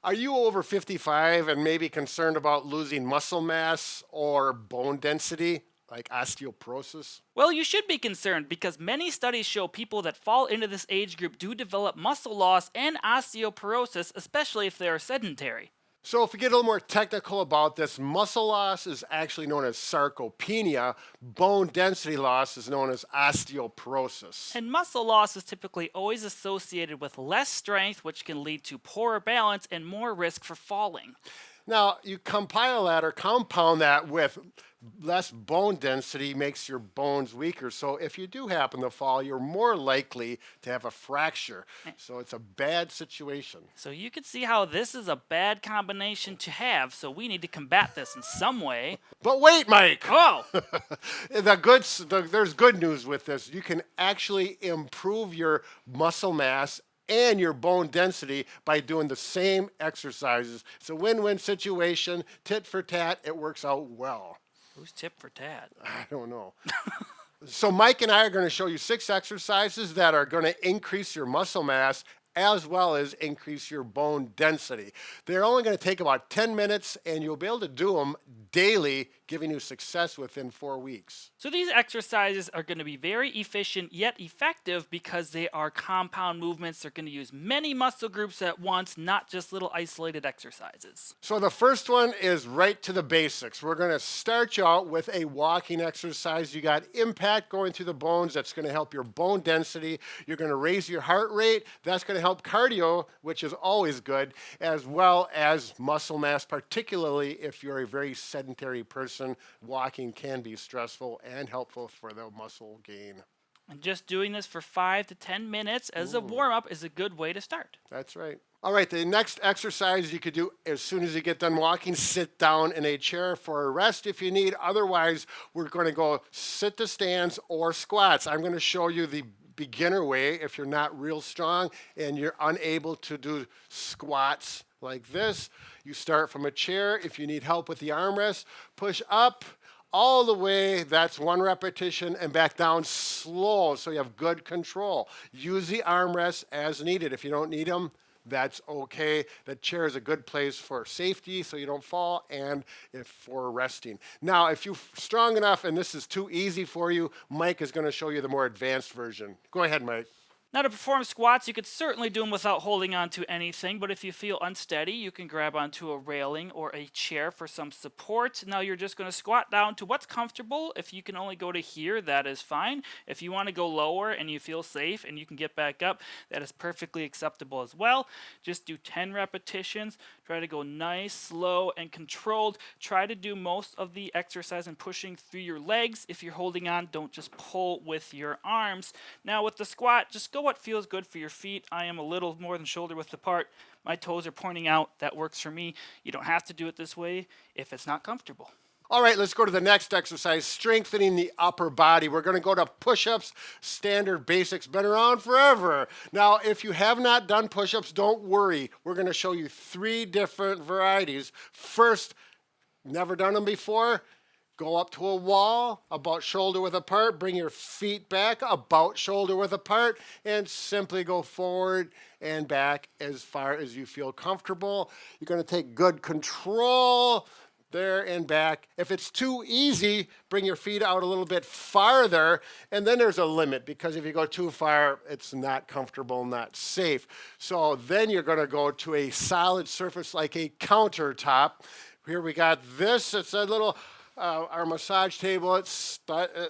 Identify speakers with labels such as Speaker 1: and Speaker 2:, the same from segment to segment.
Speaker 1: Are you over 55 and maybe concerned about losing muscle mass or bone density, like osteoporosis?
Speaker 2: Well, you should be concerned because many studies show people that fall into this age group do develop muscle loss and osteoporosis, especially if they are sedentary.
Speaker 1: So, if we get a little more technical about this, muscle loss is actually known as sarcopenia. Bone density loss is known as osteoporosis.
Speaker 2: And muscle loss is typically always associated with less strength, which can lead to poorer balance and more risk for falling.
Speaker 1: Now, you compile that or compound that with less bone density makes your bones weaker. So, if you do happen to fall, you're more likely to have a fracture. So, it's a bad situation.
Speaker 2: So you can see how this is a bad combination to have, so we need to combat this in some way.
Speaker 1: But wait, Mike,
Speaker 2: Oh,
Speaker 1: there's good news with this. You can actually improve your muscle mass and your bone density by doing the same exercises. It's a win-win situation, tit for tat. It works out well.
Speaker 2: who's tip for tat?
Speaker 1: I don't know. So Mike and I are going to show you 6 exercises that are going to increase your muscle mass as well as increase your bone density. They're only going to take about 10 minutes and you'll be able to do them daily, giving you success within 4 weeks.
Speaker 2: So these exercises are going to be very efficient yet effective because they are compound movements. They're going to use many muscle groups at once, not just little isolated exercises.
Speaker 1: So the first one is right to the basics. We're going to start you out with a walking exercise. You got impact going through the bones. That's going to help your bone density. You're going to raise your heart rate. That's going to help cardio, which is always good, as well as muscle mass, particularly if you're a very sedentary person. Walking can be stressful and helpful for the muscle gain.
Speaker 2: And just doing this for 5 to 10 minutes as a warm-up is a good way to start.
Speaker 1: That's right. All right, the next exercise you could do as soon as you get done walking, sit down in a chair for a rest if you need. Otherwise, we're going to go sit to stands or squats. I'm going to show you the beginner way if you're not real strong and you're unable to do squats like this. You start from a chair. If you need help with the armrest, push up all the way. That's 1 repetition and back down slow so you have good control. Use the armrests as needed. If you don't need them, that's okay. The chair is a good place for safety so you don't fall and if for resting. Now, if you're strong enough and this is too easy for you, Mike is going to show you the more advanced version. Go ahead, Mike.
Speaker 2: Now to perform squats, you could certainly do them without holding on to anything, but if you feel unsteady, you can grab onto a railing or a chair for some support. Now you're just going to squat down to what's comfortable. If you can only go to here, that is fine. If you want to go lower and you feel safe and you can get back up, that is perfectly acceptable as well. Just do 10 repetitions. Try to go nice, slow, and controlled. Try to do most of the exercise and pushing through your legs. If you're holding on, don't just pull with your arms. Now with the squat, just go what feels good for your feet. I am a little more than shoulder width apart. My toes are pointing out. That works for me. You don't have to do it this way if it's not comfortable.
Speaker 1: All right, let's go to the next exercise, strengthening the upper body. We're going to go to push-ups, standard basics, been around forever. Now, if you have not done push-ups, don't worry. We're going to show you 3 different varieties. First, never done them before, go up to a wall, about shoulder width apart, bring your feet back, about shoulder width apart, and simply go forward and back as far as you feel comfortable. You're going to take good control there and back. If it's too easy, bring your feet out a little bit farther, and then there's a limit because if you go too far, it's not comfortable, not safe. So then you're going to go to a solid surface like a countertop. Here we got this. It's a little our massage table. It's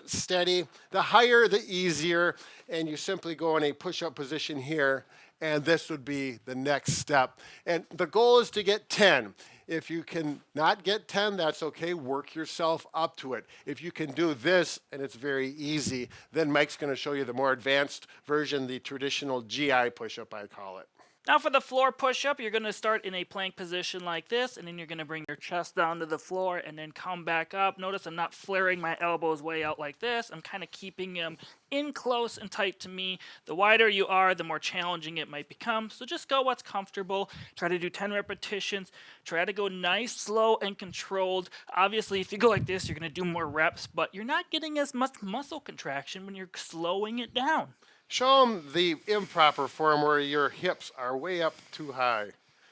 Speaker 1: steady. The higher, the easier, and you simply go in a push-up position here, and this would be the next step. And the goal is to get 10. If you can not get 10, that's okay. Work yourself up to it. If you can do this, and it's very easy, then Mike's going to show you the more advanced version, the traditional GI push-up, I call it.
Speaker 2: Now for the floor push-up, you're going to start in a plank position like this, and then you're going to bring your chest down to the floor and then come back up. Notice I'm not flaring my elbows way out like this. I'm kind of keeping them in close and tight to me. The wider you are, the more challenging it might become. So just go what's comfortable. Try to do 10 repetitions. Try to go nice, slow, and controlled. Obviously, if you go like this, you're going to do more reps, but you're not getting as much muscle contraction when you're slowing it down.
Speaker 1: Show them the improper form where your hips are way up too high.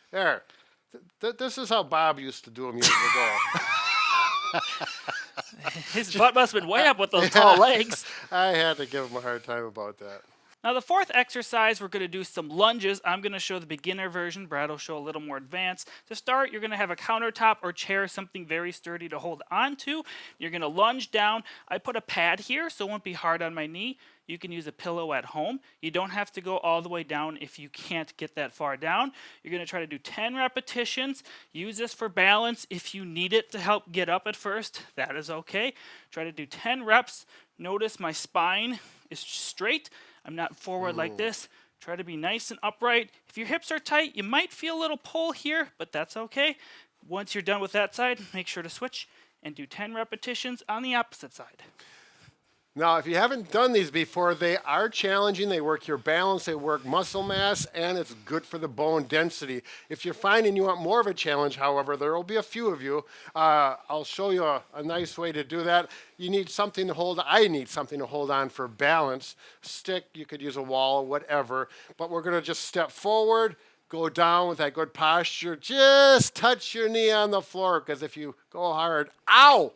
Speaker 1: There. This is how Bob used to do them years ago.
Speaker 2: His butt must have been way up with those tall legs.
Speaker 1: I had to give him a hard time about that.
Speaker 2: Now the fourth exercise, we're going to do some lunges. I'm going to show the beginner version. Brad will show a little more advanced. To start, you're going to have a countertop or chair, something very sturdy to hold onto. You're going to lunge down. I put a pad here so it won't be hard on my knee. You can use a pillow at home. You don't have to go all the way down if you can't get that far down. You're going to try to do 10 repetitions. Use this for balance. If you need it to help get up at first, that is okay. Try to do 10 reps. Notice my spine is straight. I'm not forward like this. Try to be nice and upright. If your hips are tight, you might feel a little pull here, but that's okay. Once you're done with that side, make sure to switch and do 10 repetitions on the opposite side.
Speaker 1: Now, if you haven't done these before, they are challenging. They work your balance, they work muscle mass, and it's good for the bone density. If you're finding you want more of a challenge, however, there will be a few of you. I'll show you a nice way to do that. You need something to hold. I need something to hold on for balance. Stick, you could use a wall, whatever. But we're going to just step forward, go down with that good posture. Just touch your knee on the floor, because if you go hard, ow!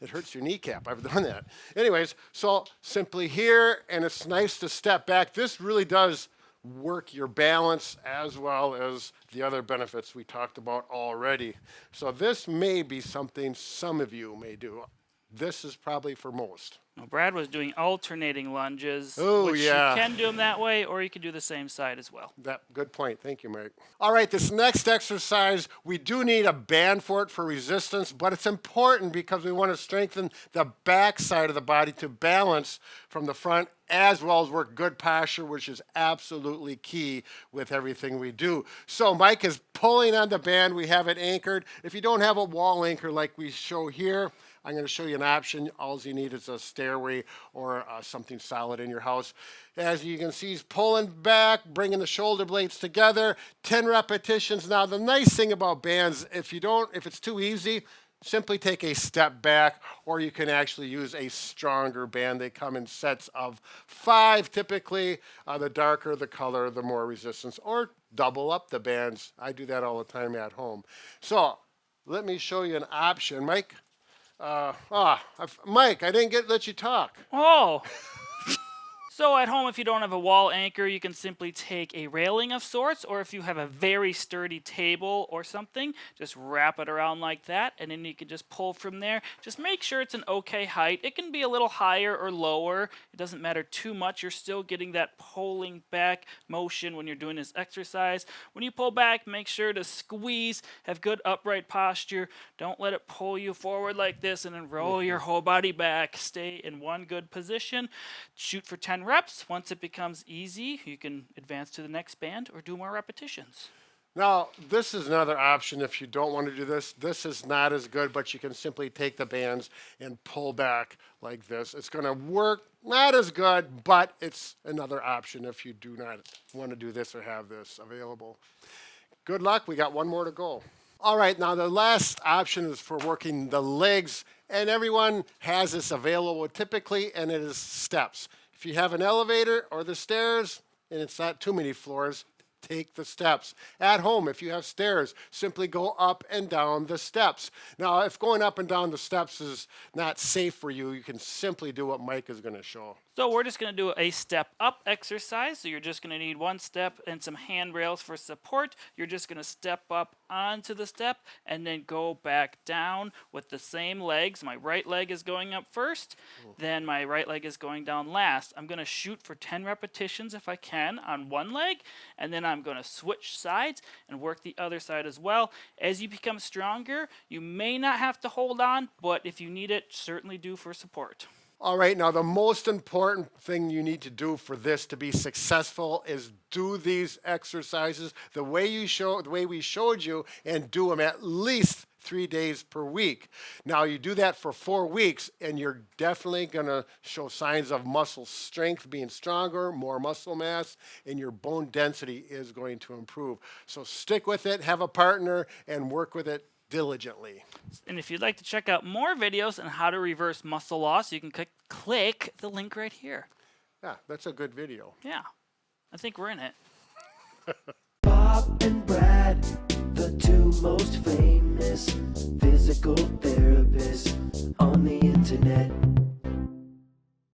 Speaker 1: It hurts your kneecap. I've done that. Anyways, so simply here, and it's nice to step back. This really does work your balance as well as the other benefits we talked about already. So this may be something some of you may do. This is probably for most.
Speaker 2: Well, Brad was doing alternating lunges,
Speaker 1: Oh,
Speaker 2: which
Speaker 1: yeah.
Speaker 2: you can do them that way, or you can do the same side as well.
Speaker 1: Good point. Thank you, Mike. All right, this next exercise, we do need a band for it for resistance, but it's important because we want to strengthen the back side of the body to balance from the front, as well as work good posture, which is absolutely key with everything we do. So Mike is pulling on the band. We have it anchored. If you don't have a wall anchor like we show here, I'm going to show you an option. All you need is a stairway or something solid in your house. As you can see, he's pulling back, bringing the shoulder blades together, 10 repetitions. Now, the nice thing about bands, if it's too easy, simply take a step back, or you can actually use a stronger band. They come in sets of 5 typically. The darker the color, the more resistance, or double up the bands. I do that all the time at home. So let me show you an option. Mike? Mike, I didn't let you talk.
Speaker 2: Oh! So at home, if you don't have a wall anchor, you can simply take a railing of sorts, or if you have a very sturdy table or something, just wrap it around like that, and then you can just pull from there. Just make sure it's an okay height. It can be a little higher or lower. It doesn't matter too much. You're still getting that pulling back motion when you're doing this exercise. When you pull back, make sure to squeeze, have good upright posture. Don't let it pull you forward like this and then roll your whole body back. Stay in one good position. Shoot for 10 reps. Once it becomes easy, you can advance to the next band or do more repetitions.
Speaker 1: Now, this is another option if you don't want to do this. This is not as good, but you can simply take the bands and pull back like this. It's going to work, not as good, but it's another option if you do not want to do this or have this available. Good luck. We got one more to go. All right, now the last option is for working the legs, and everyone has this available typically, and it is steps. If you have an elevator or the stairs, and it's not too many floors, take the steps. At home, if you have stairs, simply go up and down the steps. Now, if going up and down the steps is not safe for you, you can simply do what Mike is going to show.
Speaker 2: So we're just going to do a step up exercise. So you're just going to need one step and some handrails for support. You're just going to step up onto the step and then go back down with the same legs. My right leg is going up first, then my right leg is going down last. I'm going to shoot for 10 repetitions if I can on one leg, and then I'm going to switch sides and work the other side as well. As you become stronger, you may not have to hold on, but if you need it, certainly do for support.
Speaker 1: All right, now the most important thing you need to do for this to be successful is do these exercises the way we showed you, and do them at least 3 days per week. Now you do that for 4 weeks, and you're definitely going to show signs of muscle strength being stronger, more muscle mass, and your bone density is going to improve. So stick with it, have a partner, and work with it diligently.
Speaker 2: And if you'd like to check out more videos on how to reverse muscle loss, you can click the link right here.
Speaker 1: Yeah, that's a good video.
Speaker 2: Yeah, I think we're in it.
Speaker 3: Bob and Brad, the two most famous physical therapist on the internet.